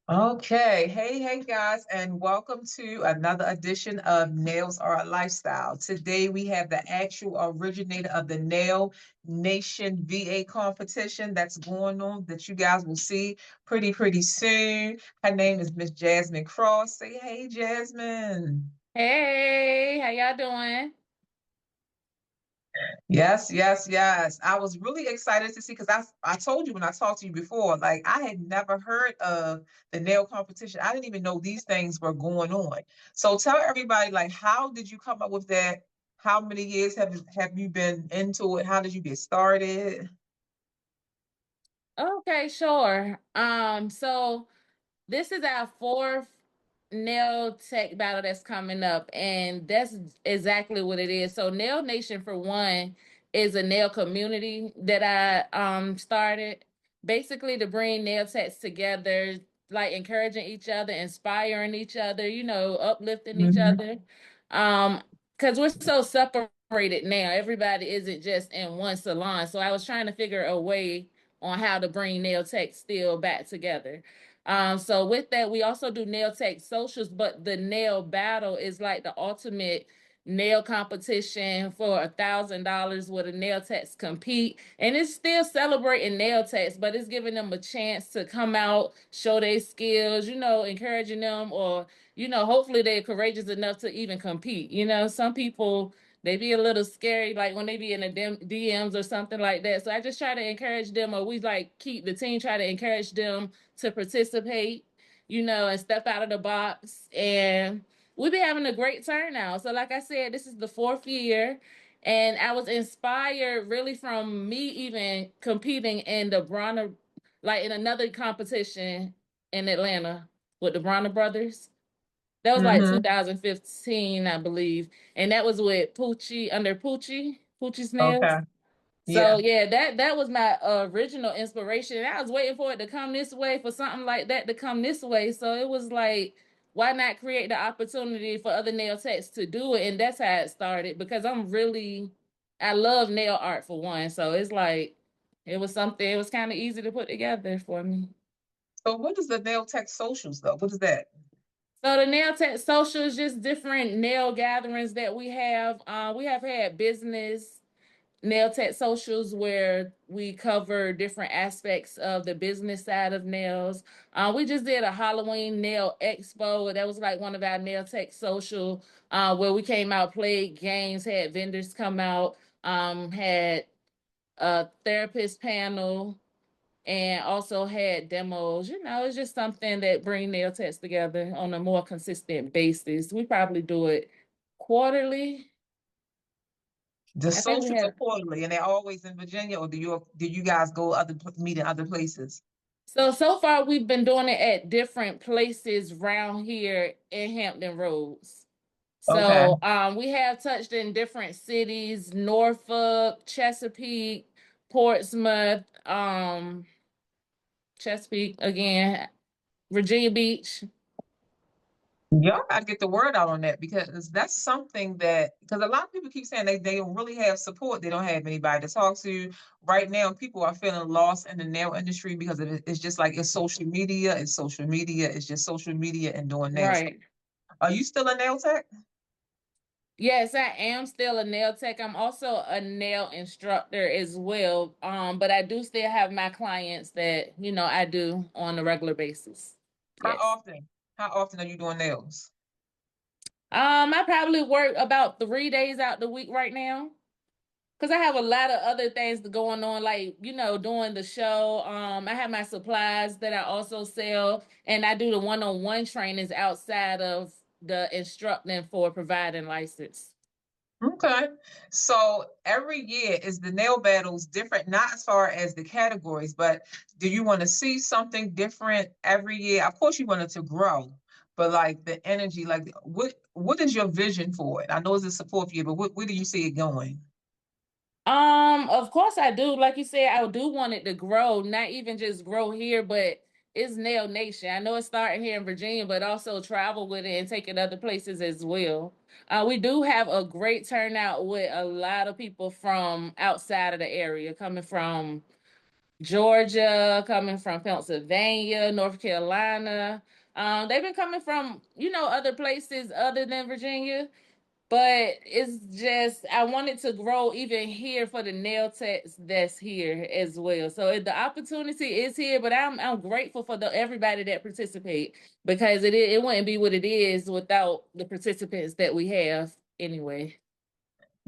Okay, hey guys, and welcome to another edition of Nails Are a Lifestyle. Today we have the actual originator of the Nail Nation VA competition that's going on that you guys will see pretty soon. Her name is Miss Jasmine Cross. Say hey, Jasmine. Hey, how y'all doing? Yes. I was really excited to see because I told you when I talked to you before, like I had never heard of the nail competition. I didn't even know these things were going on. So tell everybody, like, how did you come up with that? How many years have you been into it? How did you get started? Okay, sure. So this is our fourth nail tech battle that's coming up, and that's exactly what it is. So Nail Nation, for one, is a nail community that I started basically to bring nail techs together, like encouraging each other, inspiring each other, uplifting each Hmm. other. Um, because we're so separated now. Everybody isn't just in one salon. So I was trying to figure a way on how to bring nail techs still back together. So with that, we also do nail tech socials, but the nail battle is like the ultimate nail competition for $1,000 where the nail techs compete. And it's still celebrating nail techs, but it's giving them a chance to come out, show their skills, encouraging them, or, hopefully they're courageous enough to even compete. Some people they be a little scary, like when they be in the DMs or something like that. So I just try to encourage them, or we like keep the team try to encourage them to participate, and step out of the box. And we've been having a great turnout. So, like I said, this is the fourth year. And I was inspired really from me even competing in the Bronner, like in another competition in Atlanta with the Bronner brothers. That was like Hmm. 2015, I believe. And that was with Poochie, under Poochie's Okay. Nails. So Yeah. yeah, that was my original inspiration. I was waiting for it to come this way, for something like that to come this way. So it was like, why not create the opportunity for other nail techs to do it? And that's how it started, because I love nail art for one. So it's like it was kind of easy to put together for me. So what is the nail tech socials though? What is that? So the nail tech social is just different nail gatherings that we have. We have had business nail tech socials where we cover different aspects of the business side of nails. We just did a Halloween nail expo. That was like one of our nail tech social, where we came out, played games, had vendors come out, had a therapist panel, and also had demos. It's just something that bring nail techs together on a more consistent basis. We probably do it quarterly. The I think we socials are have. quarterly, and they're always in Virginia, or do you guys go meet in other places? So far we've been doing it at different places around here in Hampton Roads. Okay. So we have touched in different cities: Norfolk, Chesapeake, Portsmouth, Chesapeake again, Virginia Beach. Y'all gotta get the word out on that because that's something that because a lot of people keep saying they don't really have support. They don't have anybody to talk to. Right now, people are feeling lost in the nail industry because it's just like it's social media, it's just social media and doing nails. Right. Are you still a nail tech? Yes, I am still a nail tech. I'm also a nail instructor as well. But I do still have my clients that, I do on a regular basis. How Yes. often? How often are you doing nails? I probably work about 3 days out the week right now. Cause I have a lot of other things going on, like, doing the show. I have my supplies that I also sell, and I do the one-on-one trainings outside of the instructing for providing license. Okay. So every year is the nail battles different, not as far as the categories, but do you want to see something different every year? Of course you want it to grow, but like the energy, like what is your vision for it? I know it's a support year, but where do you see it going? Of course I do. Like you said, I do want it to grow, not even just grow here, but it's Nail Nation. I know it's starting here in Virginia, but also travel with it and take it other places as well. We do have a great turnout with a lot of people from outside of the area, coming from Georgia, coming from Pennsylvania, North Carolina. They've been coming from, other places other than Virginia, but it's just I wanted to grow even here for the nail techs that's here as well. So the opportunity is here, but I'm grateful for everybody that participate because it wouldn't be what it is without the participants that we have anyway.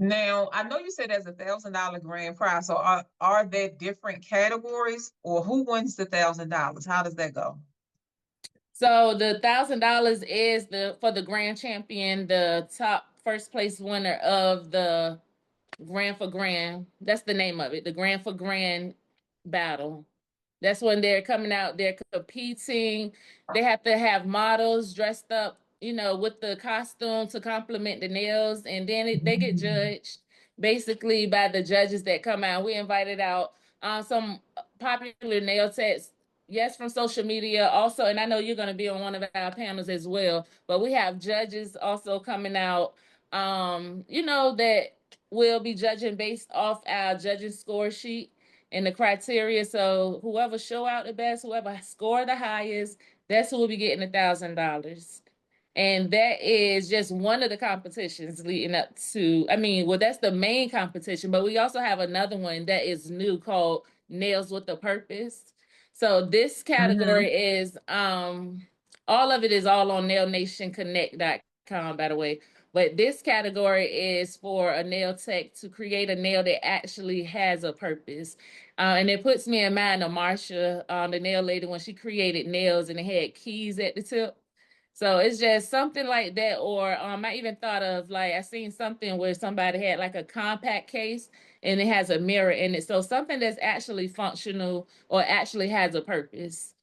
Now, I know you said there's $1,000 grand prize. So are there different categories or who wins the $1,000? How does that go? So the $1,000 is for the grand champion, the top first place winner of the Grand for Grand. That's the name of it, the Grand for Grand battle. That's when they're coming out, they're competing. They have to have models dressed up, with the costume to complement the nails. And then they get Mm. judged basically by the judges that come out. We invited out some popular nail techs, yes, from social media also. And I know you're going to be on one of our panels as well. But we have judges also coming out, that will be judging based off our judging score sheet and the criteria. So whoever show out the best, whoever score the highest, that's who will be getting $1,000. And that is just one of the competitions leading up to, well, that's the main competition, but we also have another one that is new called Nails with a Purpose. So this Mhm. category is all of it is all on nailnationconnect.com, by the way. But this category is for a nail tech to create a nail that actually has a purpose. And it puts me in mind of Marsha, the nail lady, when she created nails and it had keys at the tip. So it's just something like that. Or I even thought of, like, I seen something where somebody had like a compact case and it has a mirror in it. So something that's actually functional or actually has a purpose.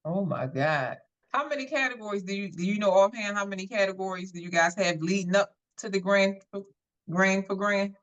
Oh my God. How many categories do you know offhand? How many categories do you guys have leading up to the grand for grand?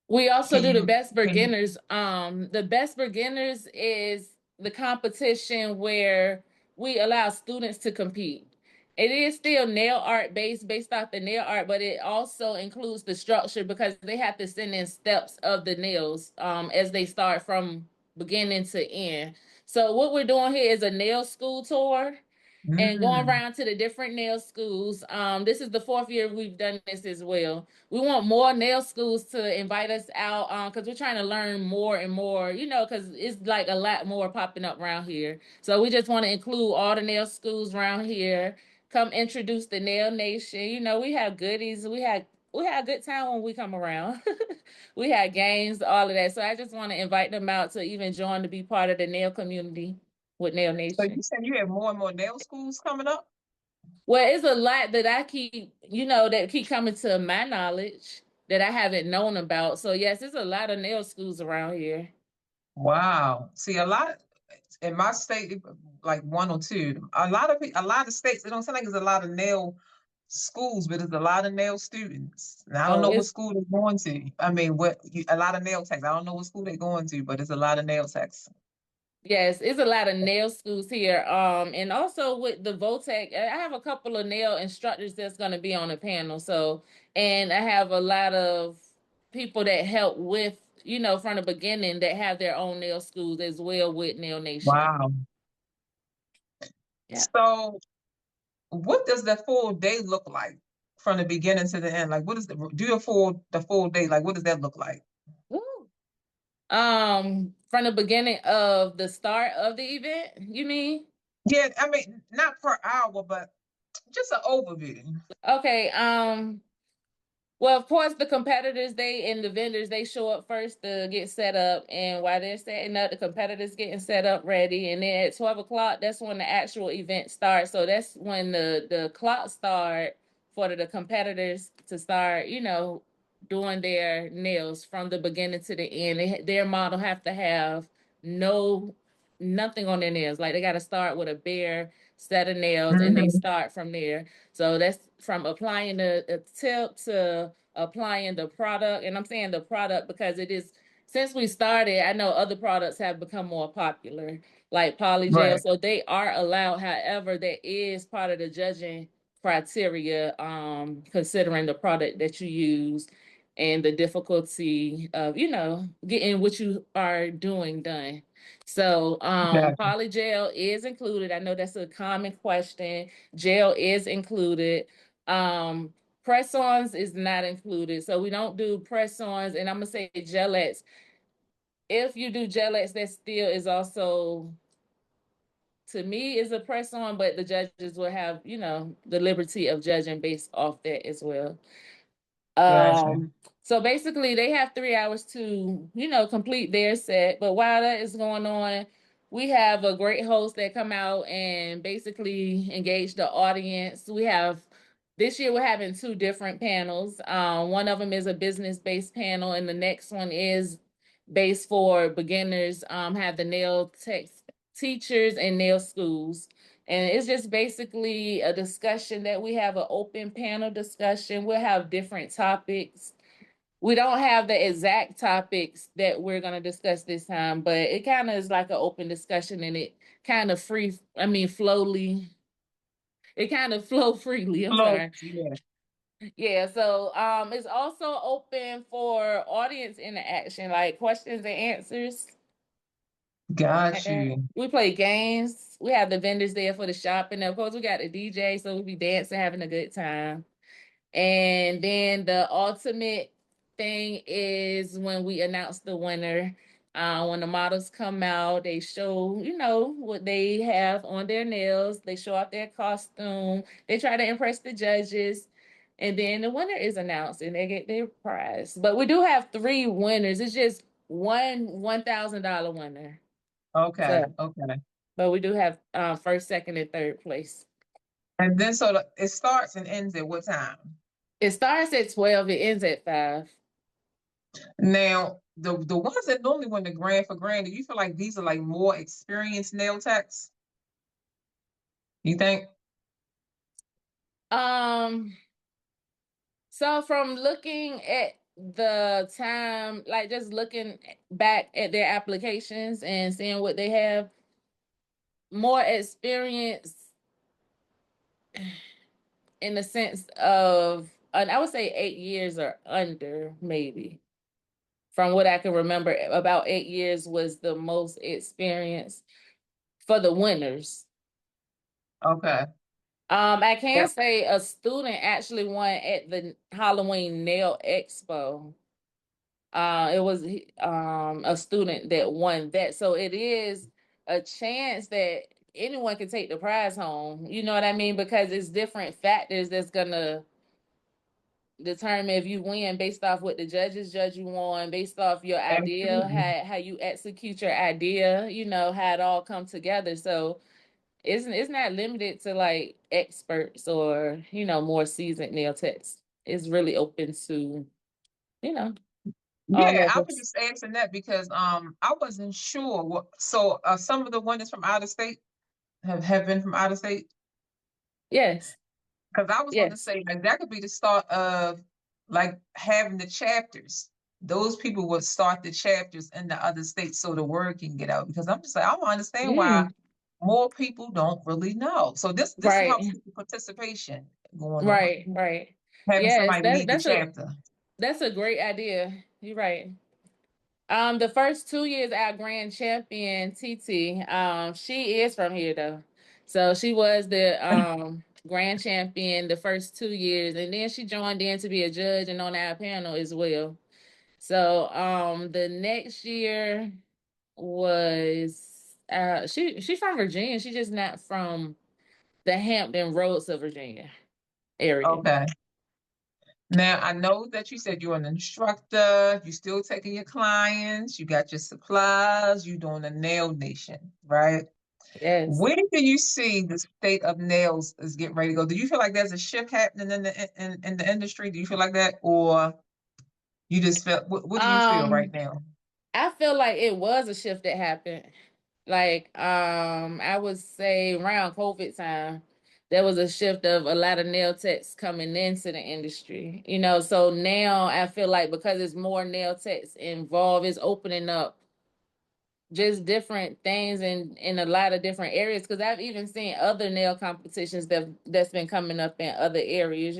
We also Can do the you best can you beginners. The best beginners is the competition where we allow students to compete. It is still nail art based off the nail art, but it also includes the structure because they have to send in steps of the nails as they start from beginning to end. So what we're doing here is a nail school tour and going Mm. around to the different nail schools. This is the fourth year we've done this as well. We want more nail schools to invite us out because we're trying to learn more and more, because it's like a lot more popping up around here. So we just want to include all the nail schools around here. Come introduce the Nail Nation. We have goodies. We had a good time when we come around. We had games, all of that. So I just want to invite them out to even join to be part of the nail community with Nail So Nation. you said you have more and more nail schools coming up? Well, it's a lot that I keep, that keep coming to my knowledge that I haven't known about. So yes, there's a lot of nail schools around here. Wow. See, a lot in my state, like one or two. A lot of states, it don't sound like there's a lot of nail schools, but there's a lot of nail students. And I don't Oh, know what it's school they're going to. I mean, a lot of nail techs. I don't know what school they're going to, but it's a lot of nail techs. yes, it's a lot of nail schools here. And also with the Votech, I have a couple of nail instructors that's going to be on the panel. So, and I have a lot of people that help with, from the beginning that have their own nail schools as well with Nail Nation. Wow. Yeah. So what does the full day look like from the beginning to the end? Like what is the full day? Like what does that look like? Woo. From the beginning of the start of the event, you mean? Yeah, I mean, not per hour, but just an overview. Okay. Well, of course, the competitors, they and the vendors, they show up first to get set up. And while they're setting up, the competitors getting set up ready. And then at 12 o'clock, that's when the actual event starts. So that's when the clock start for the competitors to start, doing their nails from the beginning to the end. Their model have to have no nothing on their nails. Like they got to start with a bare set of nails and they Mhm. start from there. So that's from applying the tip to applying the product. And I'm saying the product because it is, since we started, I know other products have become more popular, like polygel. Right. So they are allowed. However, that is part of the judging criteria, considering the product that you use. and the difficulty of, getting what you are doing done. So Gotcha. polygel is included. I know that's a common question. Gel is included. Um, press-ons is not included. So we don't do press-ons, and I'm gonna say gelettes. If you do gelettes, that still is also, to me, is a press-on, but the judges will have, the liberty of judging based off that as well. Gotcha. So basically they have 3 hours to, complete their set. But while that is going on, we have a great host that come out and basically engage the audience. This year we're having two different panels. One of them is a business-based panel, and the next one is based for beginners, have the nail tech teachers and nail schools. And it's just basically a discussion that we have, an open panel discussion. We'll have different topics. We don't have the exact topics that we're going to discuss this time, but it kind of is like an open discussion, and it kind of flowly. It kind of flow freely. I'm Float, sorry. yeah. Yeah, so it's also open for audience interaction, like questions and answers. Got And you. we play games. We have the vendors there for the shopping. Of course, we got the DJ, so we'll be dancing, having a good time. And then the ultimate thing is when we announce the winner. When the models come out, they show, what they have on their nails. They show off their costume. They try to impress the judges. And then the winner is announced and they get their prize. But we do have three winners. It's just one $1,000 winner. Okay, So, okay. but we do have first, second, and third place. And then so it starts and ends at what time? It starts at 12, it ends at 5. Now, the ones that normally win the grand for grand, do you feel like these are like more experienced nail techs? You think? Um, so from looking at the time, like just looking back at their applications and seeing what they have, more experience in the sense of, and I would say 8 years or under, maybe. From what I can remember, about 8 years was the most experience for the winners. Okay. I can Yep. say a student actually won at the Halloween Nail Expo. It was a student that won that, so it is a chance that anyone can take the prize home. You know what I mean? Because it's different factors that's gonna determine if you win based off what the judges judge you on, based off your idea, Absolutely. how you execute your idea. How it all come together. So it's not limited to like experts or more seasoned nail techs. It's really open to you know all Yeah, I was levels. just asking that because I wasn't sure what so some of the ones from out of state have been from out of state. Yes, Because I was going to yes. say, like, that could be the start of like having the chapters. Those people would start the chapters in the other states so the word can get out. Because I'm just like, I don't understand why Mm, more people don't really know. So this helps right, with the participation going on, right. having Yes, somebody lead the chapter. that's a great idea. You're right. The first 2 years, our grand champion TT, she is from here though, so she was the grand champion the first 2 years, and then she joined in to be a judge and on our panel as well. So the next year was she's from Virginia. She's just not from the Hampton Roads of Virginia area. Okay. Now I know that you said you're an instructor, you still taking your clients, you got your supplies, you doing a nail nation, right? Yes. Where do you see the state of nails is getting ready to go? Do you feel like there's a shift happening in the industry? Do you feel like that, or you just feel? What do you feel right Um, now? I feel like it was a shift that happened. Like I would say around COVID time, there was a shift of a lot of nail techs coming into the industry. So now I feel like because there's more nail techs involved, it's opening up just different things in a lot of different areas. Because I've even seen other nail competitions that's been coming up in other areas.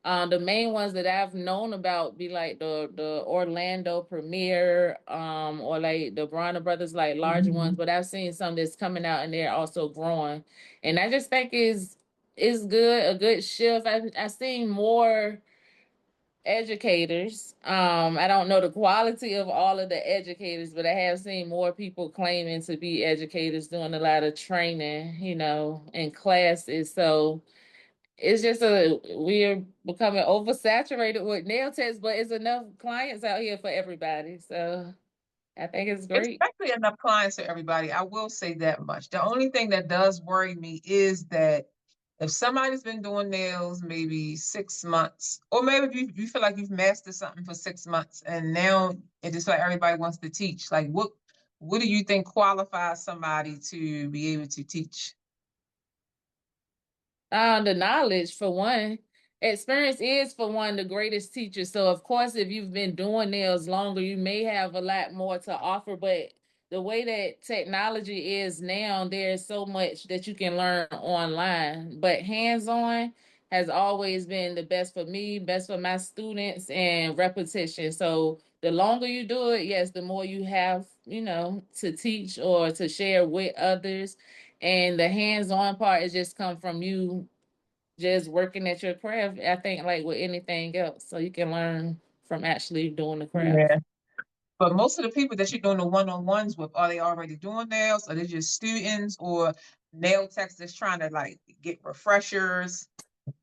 The main ones that I've known about be like the Orlando Premiere, or like the Bronner Brothers, like larger ones. Mhm. But I've seen some that's coming out and they're also growing, and I just think is good, a good shift. I've seen more educators. I don't know the quality of all of the educators, but I have seen more people claiming to be educators doing a lot of training, in classes. So it's just we're becoming oversaturated with nail techs, but it's enough clients out here for everybody. So I think it's great. Expecting enough clients for everybody. I will say that much. The only thing that does worry me is that if somebody's been doing nails maybe 6 months, or maybe if you feel like you've mastered something for 6 months and now it just like everybody wants to teach, like what do you think qualifies somebody to be able to teach? The knowledge for one. Experience is for one the greatest teacher. So of course, if you've been doing nails longer, you may have a lot more to offer. But the way that technology is now, there's so much that you can learn online. But hands-on has always been the best for me, best for my students, and repetition. So the longer you do it, yes, the more you have, to teach or to share with others. And the hands-on part is just come from you just working at your craft. I think like with anything else, so you can learn from actually doing the craft. Yeah. But most of the people that you're doing the one-on-ones with, are they already doing nails? Are they just students or nail techs that's trying to like get refreshers?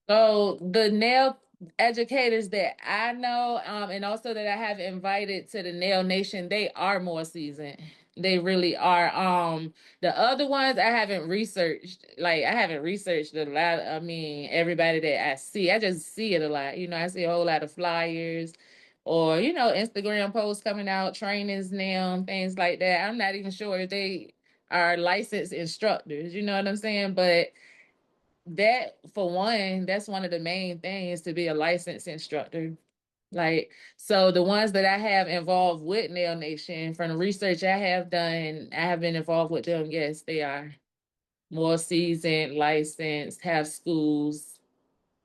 So the nail educators that I know, and also that I have invited to the Nail Nation, they are more seasoned. They really are. The other ones I haven't researched. Like I haven't researched a lot. I mean, everybody that I see, I just see it a lot. I see a whole lot of flyers or, Instagram posts coming out, trainings now, and things like that. I'm not even sure if they are licensed instructors, you know what I'm saying? But that for one, that's one of the main things to be a licensed instructor. Like, so the ones that I have involved with Nail Nation, from the research I have done, I have been involved with them. Yes, they are more seasoned, licensed, have schools,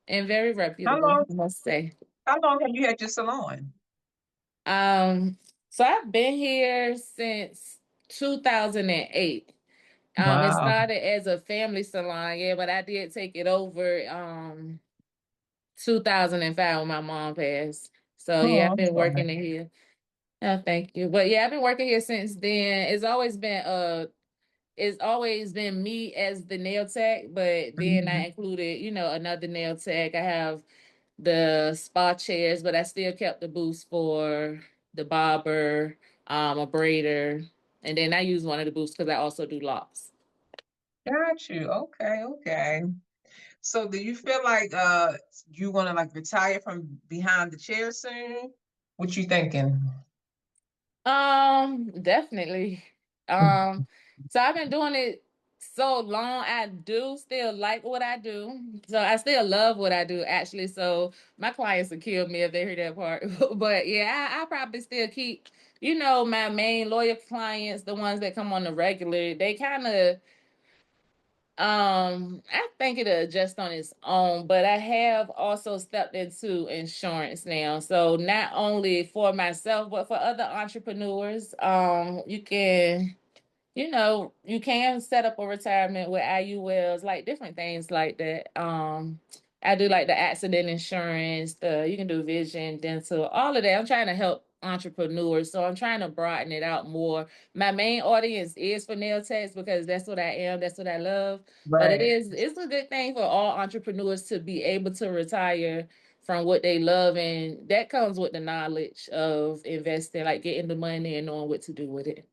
and very How reputable, long I must say. how long have you had your salon? Um, so I've been here since 2008. It Wow. started as a family salon, yeah, but I did take it over 2005 when my mom passed. So yeah, Oh, I've I'm been sorry. working in here. Oh, thank you. But yeah, I've been working here since then. It's always been me as the nail tech, but then I Mhm. included, another nail tech. I have the spa chairs, but I still kept the booths for the barber, a braider, and then I use one of the booths because I also do locks. Got you. Okay, okay. So do you feel like you want to like retire from behind the chair soon? What you thinking? Definitely. Um, so I've been doing it so long. I do still like what I do. So I still love what I do, actually. So my clients would kill me if they hear that part. But yeah, I probably still keep, my main loyal clients, the ones that come on the regular, they kind of I think it'll adjust on its own, but I have also stepped into insurance now. So not only for myself, but for other entrepreneurs, you can set up a retirement with IULs, like different things like that. I do like the accident insurance, you can do vision, dental, all of that. I'm trying to help entrepreneurs, so I'm trying to broaden it out more. My main audience is for nail techs because that's what I am, that's what I love. But Right. it's a good thing for all entrepreneurs to be able to retire from what they love, and that comes with the knowledge of investing, like getting the money and knowing what to do with it.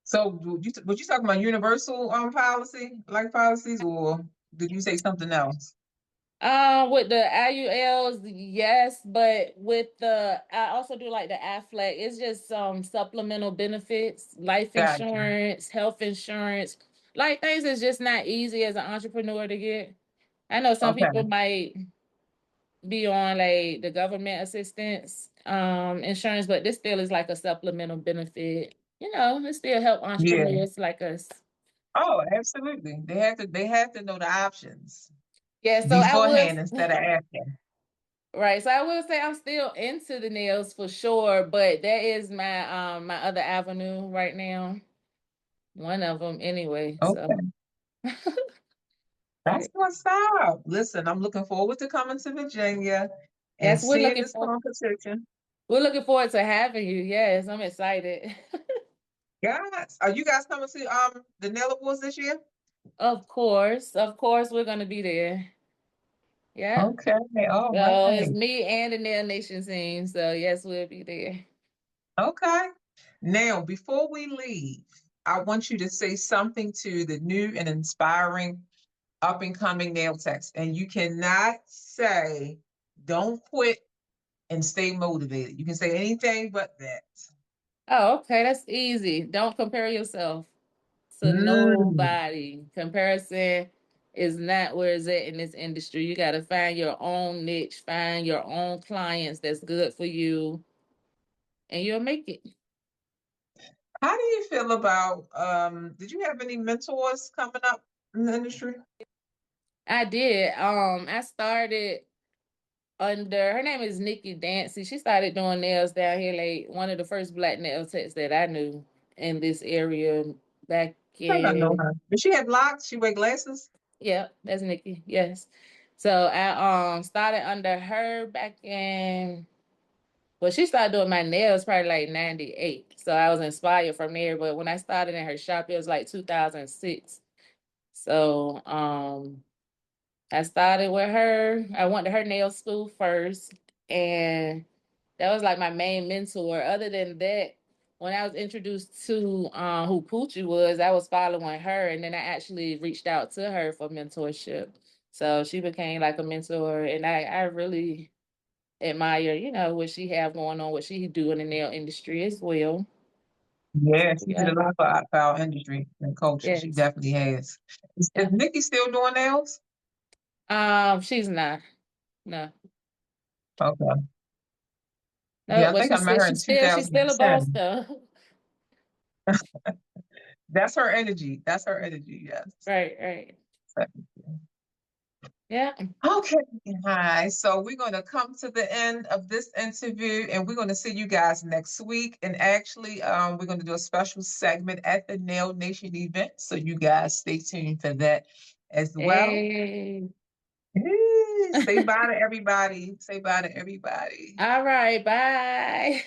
So would you talking about universal life policies, or did you say something else? With the IULs, yes, but I also do like the Aflac. It's just some supplemental benefits, life Got you. insurance, health insurance, like things that's just not easy as an entrepreneur to get. I know some Okay. people might be on like the government assistance, insurance, but this still is like a supplemental benefit. It still help Yeah. entrepreneurs like us. Oh, absolutely. They have to know the options Yeah, so I would beforehand instead of after. Right. So I will say I'm still into the nails for sure, but that is my other avenue right now. One of them anyway. So Okay, that's what's up. Listen, I'm looking forward to coming to Virginia and yes, seeing this competition. we're looking forward to having you. Yes, I'm excited. Guys, are you guys coming to the Nail Awards this year? Of course, we're gonna be there. Yeah. Okay, all So it's right. me and the Nail Nation team. So yes, we'll be there. Okay. Now, before we leave, I want you to say something to the new and inspiring up and coming nail techs. And you cannot say, don't quit and stay motivated. You can say anything but that. Oh, okay, that's easy. Don't compare yourself to Mm, nobody. Comparison is not where it's at in this industry. You got to find your own niche, find your own clients that's good for you, and you'll make it. how do you feel about did you have any mentors coming up in the industry? I did. I started under her name is Nikki Dancy. She started doing nails down here, like one of the first black nail techs that I knew in this area back I think I know in. her. Does she have locks? She wear glasses? Yeah, that's Nikki. Yes. So I started under her back in, well, she started doing my nails probably like 98. So I was inspired from there. But when I started in her shop, it was like 2006. So I started with her. I went to her nail school first, and that was like my main mentor. Other than that, when I was introduced to who Poochie was, I was following her, and then I actually reached out to her for mentorship. So she became like a mentor, and I really admire, what she have going on, what she do in the nail industry as well. Yeah, she did Yeah. a lot for our industry and culture. She Yes. definitely has. Is Yeah. Nikki still doing nails? She's not. No. Okay. No, Yeah, I but think I met her in she's still a boss 2007. though. That's her energy. That's her energy. Yes. Right, right. Yeah. Okay. Hi. So we're going to come to the end of this interview and we're going to see you guys next week. And actually, we're going to do a special segment at the Nail Nation event. So you guys stay tuned for that as well. Hey. Say bye to everybody. Say bye to everybody. All right, bye.